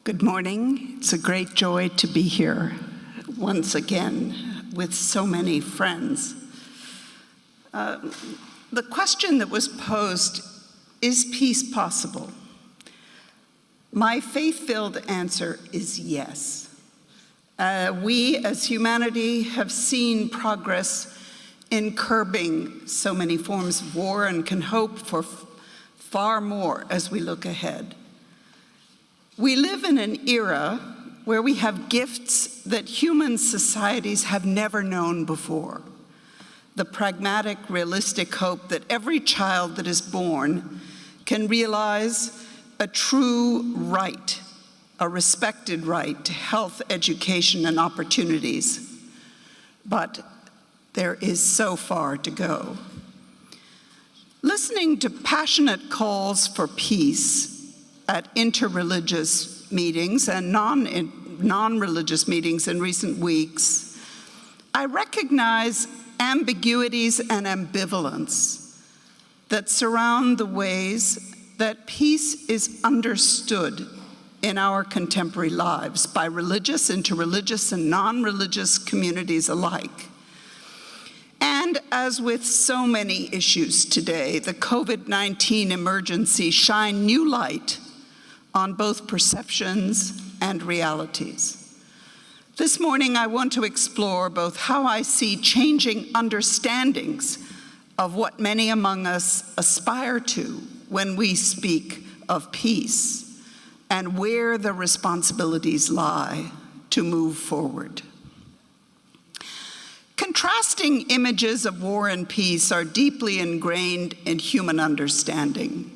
Good morning. It's a great joy to be here once again with so many friends. The question that was posed, is peace possible? My faith-filled answer is yes. We as humanity have seen progress in curbing so many forms of war and can hope for far more as we look ahead. We live in an era where we have gifts that human societies have never known before. The pragmatic, realistic hope that every child that is born can realize a true right, a respected right to health, education, and opportunities. But there is so far to go. Listening to passionate calls for peace at interreligious meetings and non-religious meetings in recent weeks, I recognize ambiguities and ambivalence that surround the ways that peace is understood in our contemporary lives by religious, interreligious, and non-religious communities alike. And as with so many issues today, the COVID-19 emergency shined new light on both perceptions and realities. This morning, I want to explore both how I see changing understandings of what many among us aspire to when we speak of peace, and where the responsibilities lie to move forward. Contrasting images of war and peace are deeply ingrained in human understanding.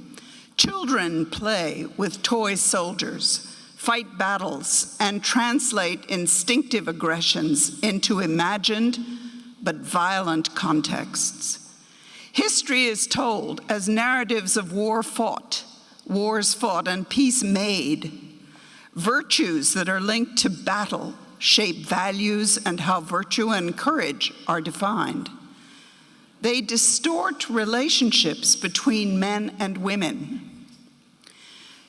Children play with toy soldiers, fight battles, and translate instinctive aggressions into imagined but violent contexts. History is told as narratives of wars fought, and peace made. Virtues that are linked to battle shape values and how virtue and courage are defined. They distort relationships between men and women.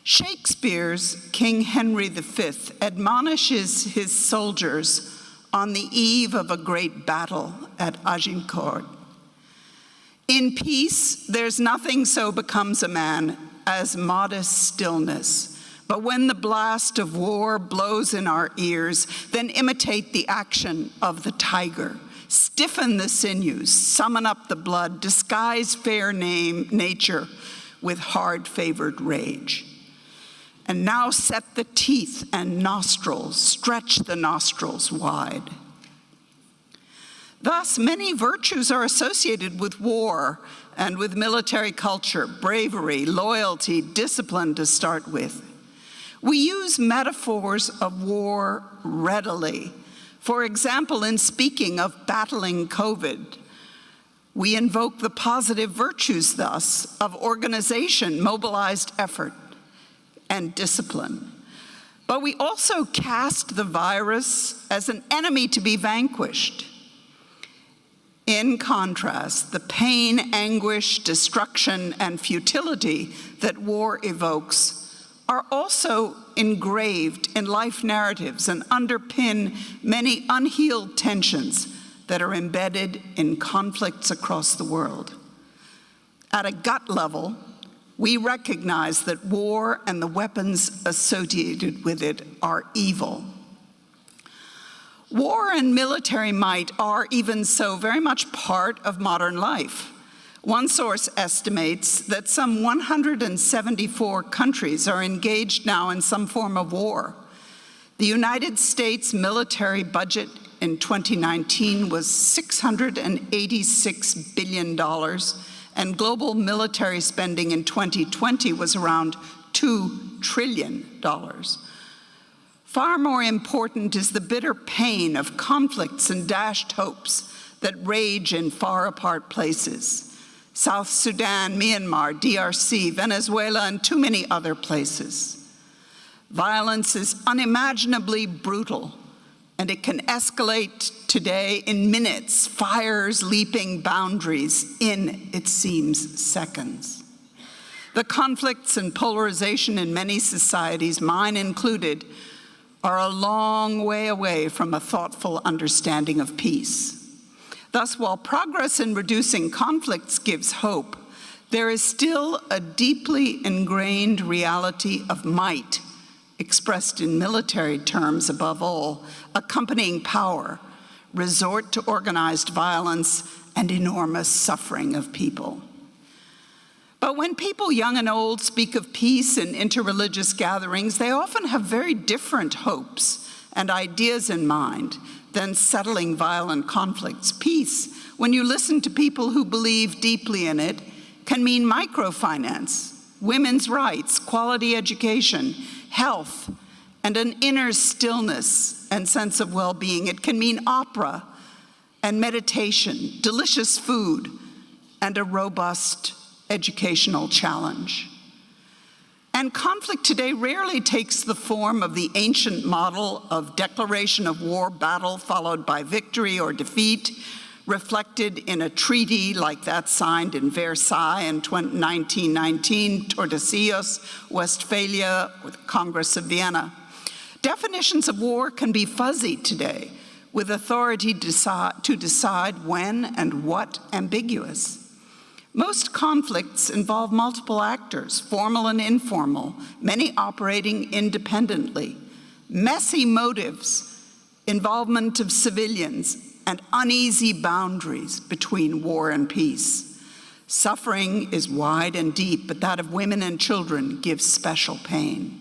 Shakespeare's King Henry V admonishes his soldiers on the eve of a great battle at Agincourt. In peace, there's nothing so becomes a man as modest stillness. But when the blast of war blows in our ears, then imitate the action of the tiger. Stiffen the sinews, summon up the blood, disguise fair nature with hard-favored rage. And now set the teeth and nostrils, stretch the nostrils wide. Thus, many virtues are associated with war and with military culture, bravery, loyalty, discipline to start with. We use metaphors of war readily. For example, in speaking of battling COVID, we invoke the positive virtues, thus, of organization, mobilized effort, and discipline. But we also cast the virus as an enemy to be vanquished. In contrast, the pain, anguish, destruction, and futility that war evokes are also engraved in life narratives and underpin many unhealed tensions that are embedded in conflicts across the world. At a gut level, we recognize that war and the weapons associated with it are evil. War and military might are, even so, very much part of modern life. One source estimates that some 174 countries are engaged now in some form of war. The United States military budget in 2019 was $686 billion, and global military spending in 2020 was around $2 trillion. Far more important is the bitter pain of conflicts and dashed hopes that rage in far-apart places. South Sudan, Myanmar, DRC, Venezuela, and too many other places. Violence is unimaginably brutal, and it can escalate today in minutes, fires leaping boundaries in, it seems, seconds. The conflicts and polarization in many societies, mine included, are a long way away from a thoughtful understanding of peace. Thus, while progress in reducing conflicts gives hope, there is still a deeply ingrained reality of might, expressed in military terms above all, accompanying power, resort to organized violence, and enormous suffering of people. But when people young and old speak of peace in interreligious gatherings, they often have very different hopes and ideas in mind than settling violent conflicts. Peace, when you listen to people who believe deeply in it, can mean microfinance, women's rights, quality education, health, and an inner stillness and sense of well-being. It can mean opera and meditation, delicious food, and a robust educational challenge. And conflict today rarely takes the form of the ancient model of declaration of war, battle followed by victory or defeat, reflected in a treaty like that signed in Versailles in 1919, Tordesillas, Westphalia, or the Congress of Vienna. Definitions of war can be fuzzy today, with authority to decide when and what ambiguous. Most conflicts involve multiple actors, formal and informal, many operating independently. Messy motives, involvement of civilians, and uneasy boundaries between war and peace. Suffering is wide and deep, but that of women and children gives special pain.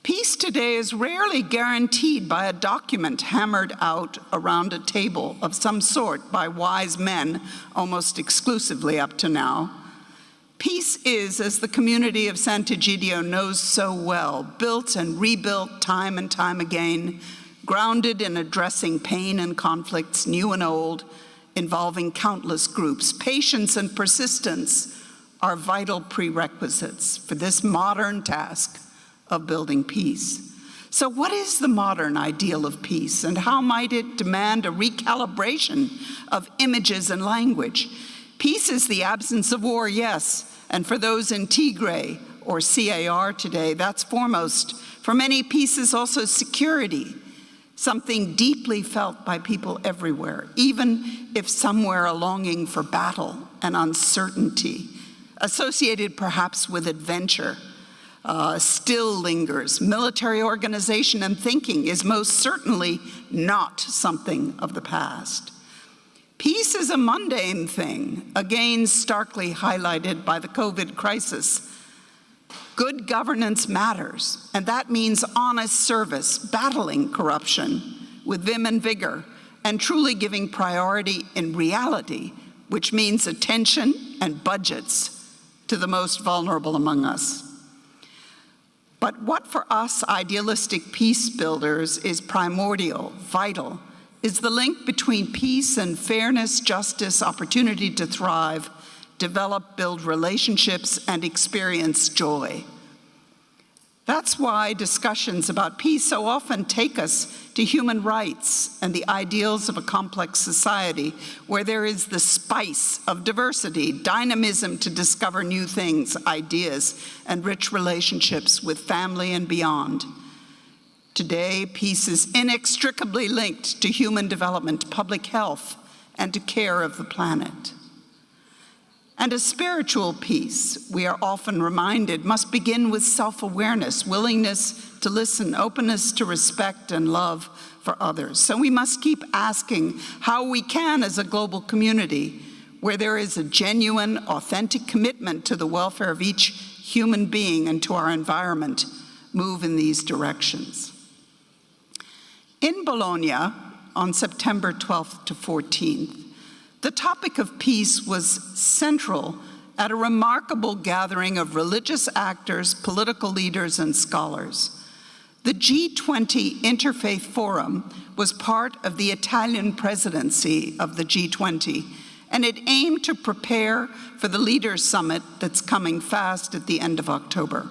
Peace today is rarely guaranteed by a document hammered out around a table of some sort by wise men, almost exclusively up to now. Peace is, as the community of Sant'Egidio knows so well, built and rebuilt time and time again, grounded in addressing pain and conflicts, new and old, involving countless groups. Patience and persistence are vital prerequisites for this modern task of building peace. So what is the modern ideal of peace, and how might it demand a recalibration of images and language? Peace is the absence of war, yes, and for those in Tigray or CAR today, that's foremost. For many, peace is also security, something deeply felt by people everywhere, even if somewhere a longing for battle and uncertainty, associated perhaps with adventure, still lingers. Military organization and thinking is most certainly not something of the past. Peace is a mundane thing, again starkly highlighted by the COVID crisis. Good governance matters, and that means honest service, battling corruption with vim and vigor, and truly giving priority in reality, which means attention and budgets to the most vulnerable among us. But what for us idealistic peace builders is primordial, vital, is the link between peace and fairness, justice, opportunity to thrive, develop, build relationships, and experience joy. That's why discussions about peace so often take us to human rights and the ideals of a complex society where there is the spice of diversity, dynamism to discover new things, ideas, and rich relationships with family and beyond. Today, peace is inextricably linked to human development, public health, and to care of the planet. And a spiritual peace, we are often reminded, must begin with self-awareness, willingness to listen, openness to respect and love for others. So we must keep asking how we can, as a global community, where there is a genuine, authentic commitment to the welfare of each human being and to our environment, move in these directions. In Bologna, on September 12th to 14th, the topic of peace was central at a remarkable gathering of religious actors, political leaders, and scholars. The G20 Interfaith Forum was part of the Italian presidency of the G20, and it aimed to prepare for the Leaders' Summit that's coming fast at the end of October.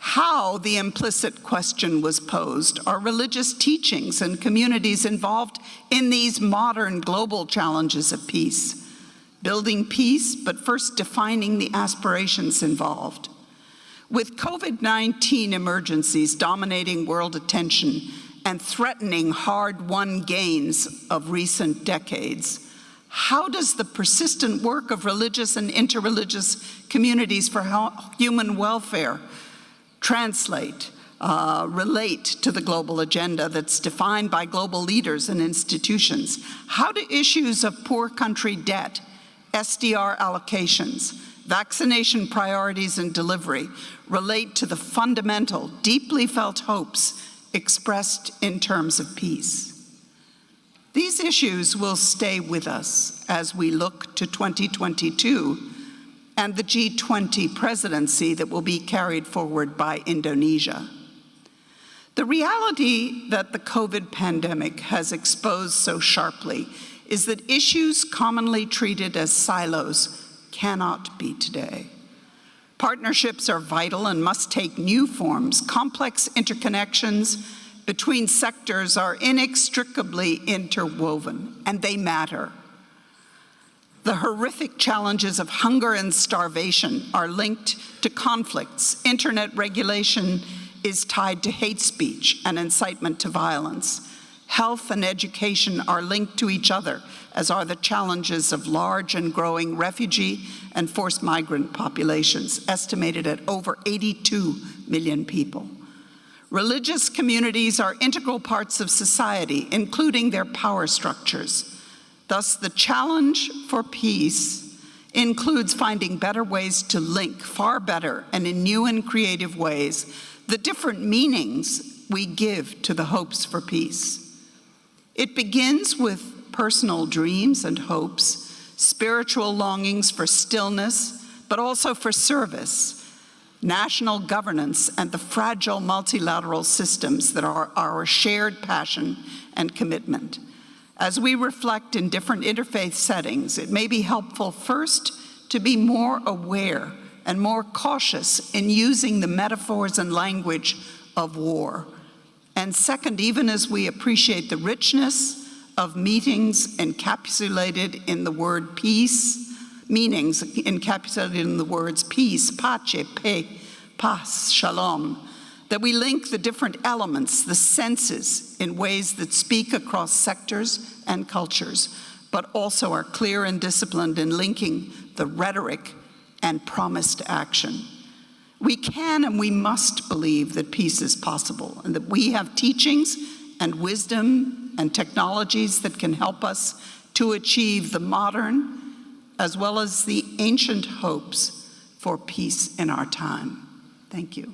How, the implicit question was posed, are religious teachings and communities involved in these modern global challenges of peace? building peace, but first defining the aspirations involved. With COVID-19 emergencies dominating world attention and threatening hard-won gains of recent decades, how does the persistent work of religious and interreligious communities for human welfare relate to the global agenda that's defined by global leaders and institutions? How do issues of poor country debt, SDR allocations, vaccination priorities and delivery relate to the fundamental, deeply felt hopes expressed in terms of peace? These issues will stay with us as we look to 2022 and the G20 presidency that will be carried forward by Indonesia. The reality that the COVID pandemic has exposed so sharply is that issues commonly treated as silos cannot be today. Partnerships are vital and must take new forms. Complex interconnections between sectors are inextricably interwoven, and they matter. The horrific challenges of hunger and starvation are linked to conflicts. Internet regulation is tied to hate speech and incitement to violence. Health and education are linked to each other, as are the challenges of large and growing refugee and forced migrant populations, estimated at over 82 million people. Religious communities are integral parts of society, including their power structures. Thus, the challenge for peace includes finding better ways to link, far better and in new and creative ways, the different meanings we give to the hopes for peace. It begins with personal dreams and hopes, spiritual longings for stillness, but also for service, national governance, and the fragile multilateral systems that are our shared passion and commitment. As we reflect in different interfaith settings, it may be helpful first to be more aware and more cautious in using the metaphors and language of war. And second, even as we appreciate the richness of meetings encapsulated in the word peace, meanings encapsulated in the words peace, pace, paz, shalom, that we link the different elements, the senses, in ways that speak across sectors and cultures, but also are clear and disciplined in linking the rhetoric and promise to action. We can and we must believe that peace is possible and that we have teachings and wisdom and technologies that can help us to achieve the modern as well as the ancient hopes for peace in our time. Thank you.